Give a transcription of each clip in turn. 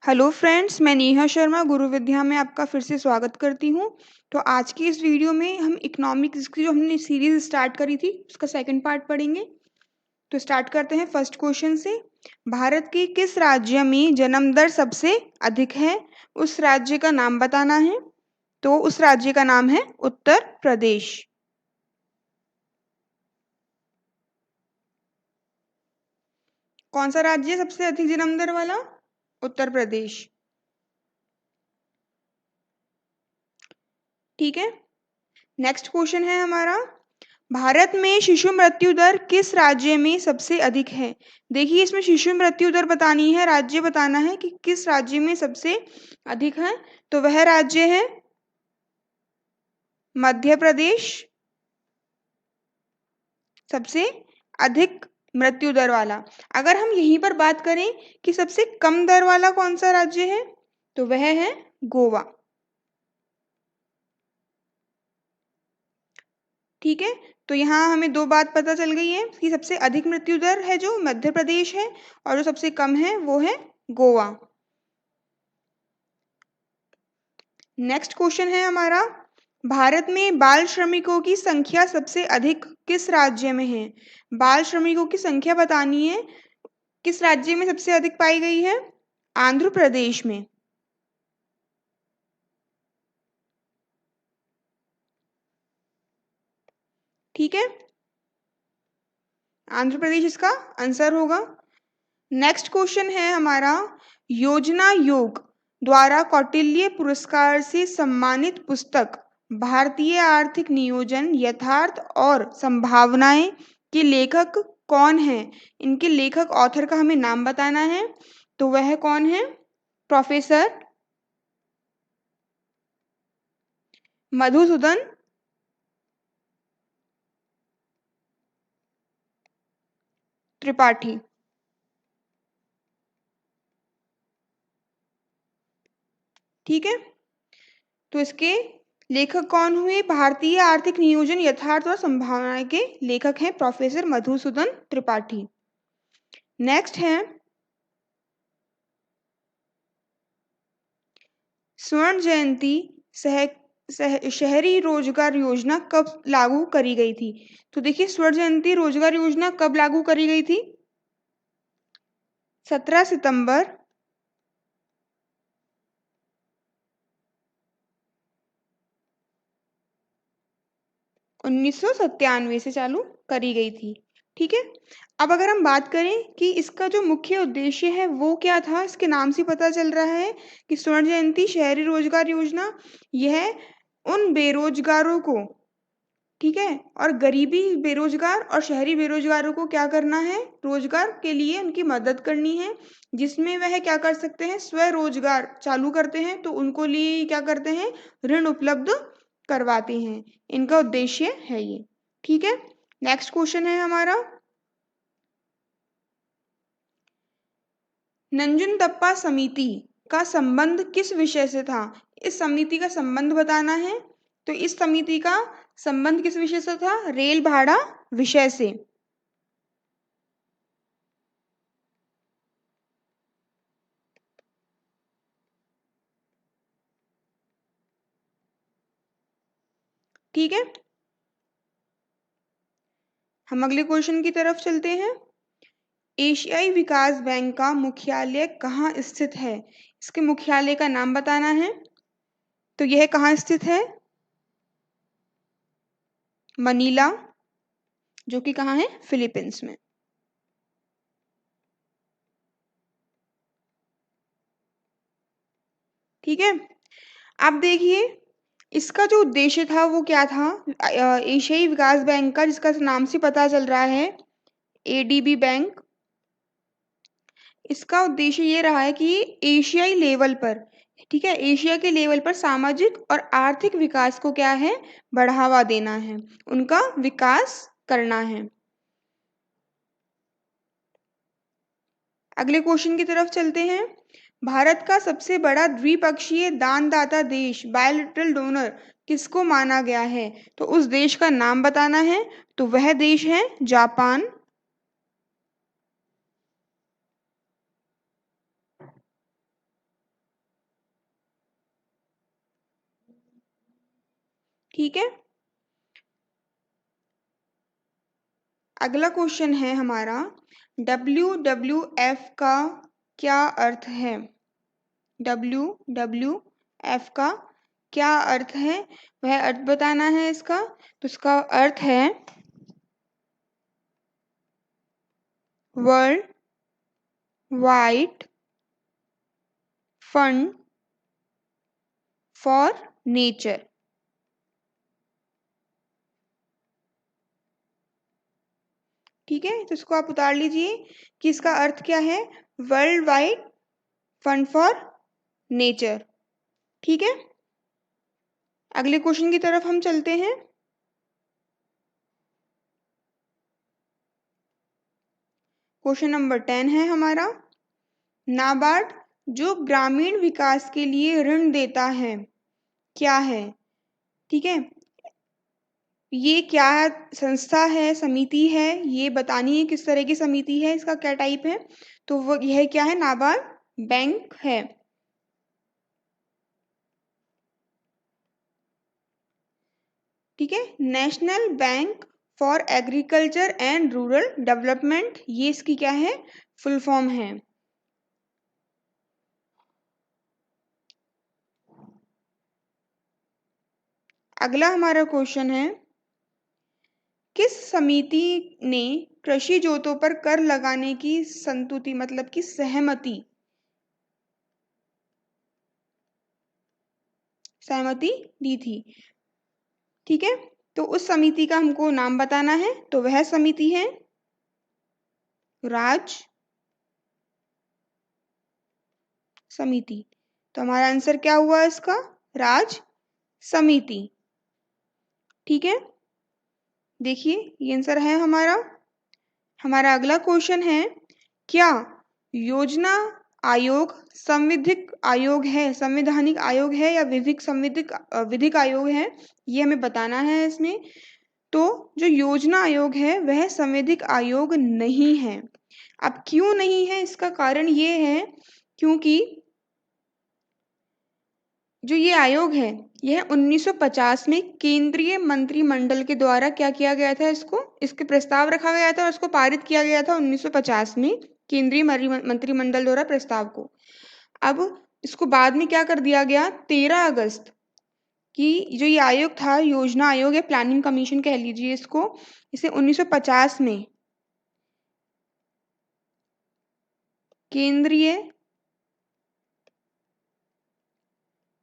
Hello friends, मैं नेहा शर्मा गुरु विद्या में आपका फिर से स्वागत करती हूँ। तो आज की इस वीडियो में हम इकोनॉमिक्स की जो हमने सीरीज स्टार्ट करी थी उसका सेकंड पार्ट पढ़ेंगे। तो स्टार्ट करते हैं फर्स्ट क्वेश्चन से। भारत के किस राज्य में जन्म दर सबसे अधिक है? उस राज्य का नाम बताना है। तो उस राज्य का नाम है उत्तर प्रदेश। कौन सा राज्य है सबसे अधिक जन्म दर वाला? उत्तर प्रदेश। ठीक है, नेक्स्ट क्वेश्चन है हमारा। भारत में शिशु मृत्यु दर किस राज्य में सबसे अधिक है? देखिए, इसमें शिशु मृत्यु दर बतानी है, राज्य बताना है कि किस राज्य में सबसे अधिक है। तो वह राज्य है मध्य प्रदेश, सबसे अधिक मृत्यु दर वाला। अगर हम यहीं पर बात करें कि सबसे कम दर वाला कौन सा राज्य है, तो वह है गोवा। ठीक है, तो यहाँ हमें दो बात पता चल गई है कि सबसे अधिक मृत्यु दर है जो मध्य प्रदेश है और जो सबसे कम है वो है गोवा। नेक्स्ट क्वेश्चन है हमारा। भारत में बाल श्रमिकों की संख्या सबसे अधिक किस राज्य में है? बाल श्रमिकों की संख्या बतानी है, किस राज्य में सबसे अधिक पाई गई है? आंध्र प्रदेश में। ठीक है, आंध्र प्रदेश इसका आंसर होगा। नेक्स्ट क्वेश्चन है हमारा। योजना योग द्वारा कौटिल्य पुरस्कार से सम्मानित पुस्तक भारतीय आर्थिक नियोजन यथार्थ और संभावनाएं के लेखक कौन है? इनके लेखक ऑथर का हमें नाम बताना है। तो वह कौन है? प्रोफेसर मधुसूदन त्रिपाठी। ठीक है, तो इसके लेखक कौन हुए? भारतीय आर्थिक नियोजन यथार्थ और संभावना के लेखक हैं प्रोफेसर मधुसूदन त्रिपाठी। नेक्स्ट है स्वर्ण जयंती शहरी रोजगार योजना कब लागू करी गई थी? तो देखिए, स्वर्ण जयंती रोजगार योजना कब लागू करी गई थी? 17 सितंबर 1997 से चालू करी गई थी। ठीक है, अब अगर हम बात करें कि इसका जो मुख्य उद्देश्य है वो क्या था, इसके नाम से पता चल रहा है कि स्वर्ण जयंती शहरी रोजगार योजना, यह उन बेरोजगारों को, ठीक है, और गरीबी बेरोजगार और शहरी बेरोजगारों को क्या करना है? रोजगार के लिए उनकी मदद करनी है, जिसमें वह क्या कर सकते हैं? स्वरोजगार चालू करते हैं, तो उनको लिए क्या करते हैं? ऋण उपलब्ध करवाते हैं। इनका उद्देश्य है ये। ठीक है, नेक्स्ट क्वेश्चन है हमारा। नंजुंडप्पा समिति का संबंध किस विषय से था? इस समिति का संबंध बताना है। तो इस समिति का संबंध किस विषय से था? रेल भाड़ा विषय से। ठीक है, हम अगले क्वेश्चन की तरफ चलते हैं। एशियाई विकास बैंक का मुख्यालय कहाँ स्थित है? इसके मुख्यालय का नाम बताना है। तो यह कहाँ स्थित है? मनीला, जो कि कहाँ है? फिलीपींस में। ठीक है, आप देखिए, इसका जो उद्देश्य था वो क्या था? एशियाई विकास बैंक का, जिसका नाम से पता चल रहा है एडीबी बैंक, इसका उद्देश्य ये रहा है कि एशियाई लेवल पर, ठीक है, एशिया के लेवल पर सामाजिक और आर्थिक विकास को क्या है? बढ़ावा देना है, उनका विकास करना है। अगले क्वेश्चन की तरफ चलते हैं। भारत का सबसे बड़ा द्विपक्षीय दानदाता देश, बायलैटरल डोनर, किसको माना गया है? तो उस देश का नाम बताना है। तो वह देश है जापान। ठीक है। अगला क्वेश्चन है हमारा, WWF का क्या अर्थ है? WWF का क्या अर्थ है, वह अर्थ बताना है इसका। तो इसका अर्थ है world wide fund for nature. ठीक है, तो इसको आप उतार लीजिए कि इसका अर्थ क्या है, world wide fund for nature. ठीक है, अगले क्वेश्चन की तरफ हम चलते हैं। क्वेश्चन नंबर 10 है हमारा, नाबार्ड जो ग्रामीण विकास के लिए ऋण देता है क्या है? ठीक है, ये क्या संस्था है, समिति है, ये बतानी है किस तरह की समिति है, इसका क्या टाइप है। तो वो यह क्या है, नाबार्ड बैंक है। ठीक है, national bank for agriculture and rural development, ये इसकी क्या है, फुल फॉर्म है। अगला हमारा क्वेश्चन है, किस समिति ने कृषि जोतों पर कर लगाने की संतुति मतलब की सहमति दी थी? ठीक है, तो उस समिति का हमको नाम बताना है। तो वह समिति है राज समिति। तो हमारा आंसर क्या हुआ इसका, राज समिति। ठीक है, देखिए ये आंसर है हमारा। हमारा अगला क्वेश्चन है, क्या योजना आयोग संविधिक आयोग है, संवैधानिक आयोग है या विधिक आयोग है, ये हमें बताना है इसमें। तो जो योजना आयोग है वह संवैधानिक आयोग नहीं है। अब क्यों नहीं है, इसका कारण ये है क्योंकि जो ये आयोग है यह 1950 में केंद्रीय मंत्रिमंडल के द्वारा क्या किया गया था, इसके प्रस्ताव रखा गया था और इसको पारित किया गया था 1950 में केंद्रीय मंत्रिमंडल द्वारा प्रस्ताव को। अब इसको बाद में क्या कर दिया गया, 13 अगस्त की जो ये आयोग था, योजना आयोग या प्लानिंग कमीशन कह लीजिए इसको, इसे 1950 में केंद्रीय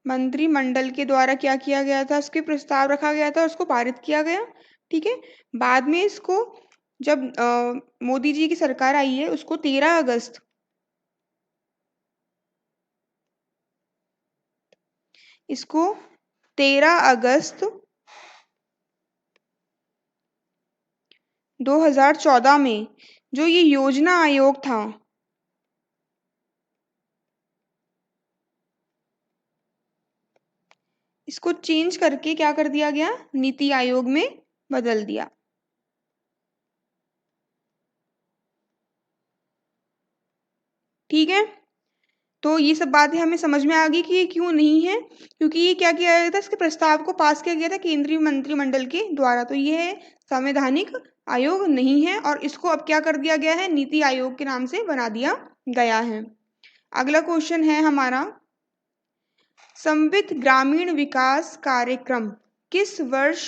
मंत्रिमंडल के द्वारा क्या किया गया था, उसके प्रस्ताव रखा गया था, उसको पारित किया गया। ठीक है, बाद में इसको जब मोदी जी की सरकार आई है, उसको 13 अगस्त इसको 13 अगस्त 2014 में जो ये योजना आयोग था, इसको चेंज करके क्या कर दिया गया, नीति आयोग में बदल दिया। ठीक है, तो ये सब बातें हमें समझ में आ गई कि ये क्यों नहीं है, क्योंकि ये क्या किया गया था, इसके प्रस्ताव को पास किया गया था केंद्रीय मंत्रिमंडल के द्वारा। तो ये संवैधानिक आयोग नहीं है और इसको अब क्या कर दिया गया है, नीति आयोग के नाम से बना दिया गया है। अगला क्वेश्चन है हमारा, समवित ग्रामीण विकास कार्यक्रम किस वर्ष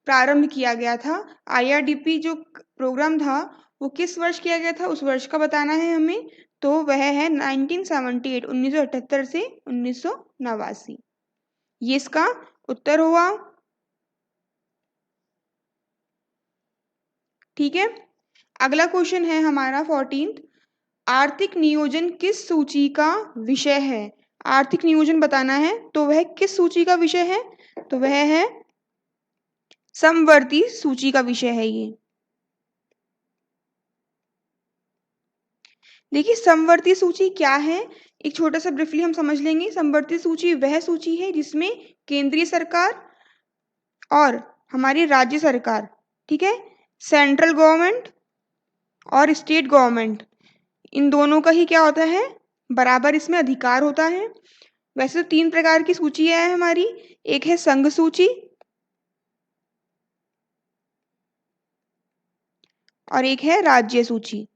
प्रारंभ किया गया था? IRDP जो प्रोग्राम था वो किस वर्ष किया गया था, उस वर्ष का बताना है हमें। तो वह है 1978, 1978 से 1989, ये इसका उत्तर हुआ। ठीक है, अगला क्वेश्चन है हमारा 14, आर्थिक नियोजन किस सूची का विषय है? आर्थिक नियोजन बताना है, तो वह किस सूची का विषय है? तो वह है समवर्ती सूची का विषय है ये। देखिए समवर्ती सूची क्या है, एक छोटा सा ब्रीफली हम समझ लेंगे। समवर्ती सूची वह सूची है जिसमें केंद्रीय सरकार और हमारी राज्य सरकार, ठीक है, सेंट्रल गवर्नमेंट और स्टेट गवर्नमेंट, इन दोनों का ही क्या होता है, बराबर इसमें अधिकार होता है। वैसे तो 3 प्रकार की सूची है हमारी, एक है संघ सूची, और एक है राज्य सूची।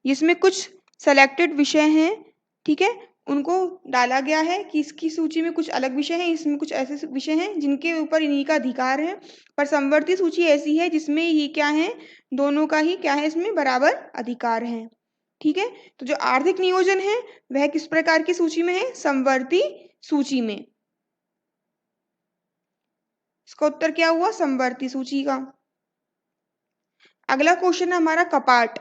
जिसमें कुछ सेलेक्टेड विषय हैं, ठीक है, उनको डाला गया है कि इसकी सूची में कुछ अलग विषय हैं, इसमें कुछ ऐसे विषय हैं जिनके ऊपर इन्हीं का अधिकार है। पर समवर्ती सूची ऐसी है जिसमें ये क्या है, दोनों का ही क्या है, इसमें बराबर अधिकार है। ठीक है, तो जो आर्थिक नियोजन है वह किस प्रकार की सूची में है, समवर्ती सूची में। इसका उत्तर क्या हुआ, समवर्ती सूची का। अगला क्वेश्चन है हमारा, कपाट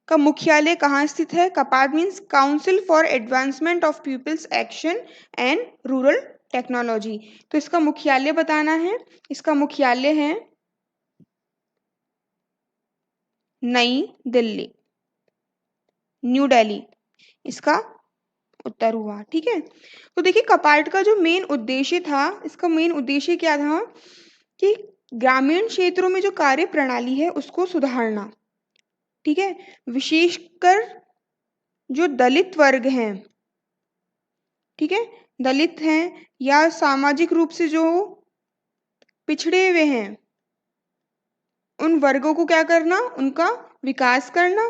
का मुख्यालय कहाँ स्थित है। CAPART means council for advancement of people's action and rural technology. तो इसका मुख्यालय बताना है। इसका मुख्यालय है नई दिल्ली, न्यू दिल्ली इसका उत्तर हुआ। ठीक है, तो देखिए कपाट का जो मेन उद्देश्य था, इसका मेन उद्देश्य क्या था कि ग्रामीण क्षेत्रों में जो कार्य प्रणाली है उसको सुधारना। ठीक है, विशेषकर जो दलित वर्ग हैं, ठीक है, दलित हैं या सामाजिक रूप से जो पिछड़े हुए हैं, उन वर्गों को क्या करना, उनका विकास करना।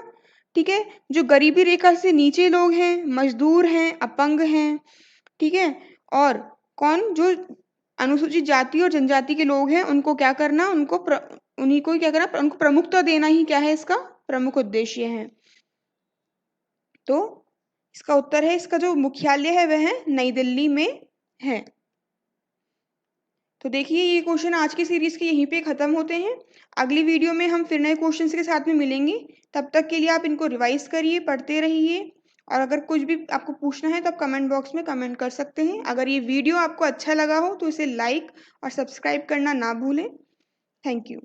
ठीक है, जो गरीबी रेखा से नीचे लोग हैं, मजदूर हैं, अपंग हैं, ठीक है, और कौन, जो अनुसूचित जाति और जनजाति के लोग हैं, उनको क्या करना, उन्हीं को ही क्या करना, उनको प्रमुखता देना ही क्या है, इसका प्रमुख उद्देश्य है। तो इसका उत्तर है, इसका जो मुख्यालय है वह नई दिल्ली में है। तो देखिए ये क्वेश्चन आज की सीरीज के यहीं पे खत्म होते हैं। अगली वीडियो में हम फिर नए क्वेश्चंस के साथ में मिलेंगे। तब तक के लिए आप इनको रिवाइज करिए, पढ़ते रहिए, और अगर कुछ भी आपको पूछना है तो आप कमेंट बॉक्स में कमेंट कर सकते हैं। अगर ये वीडियो आपको अच्छा लगा हो तो इसे लाइक और सब्सक्राइब करना ना भूलें। Thank you.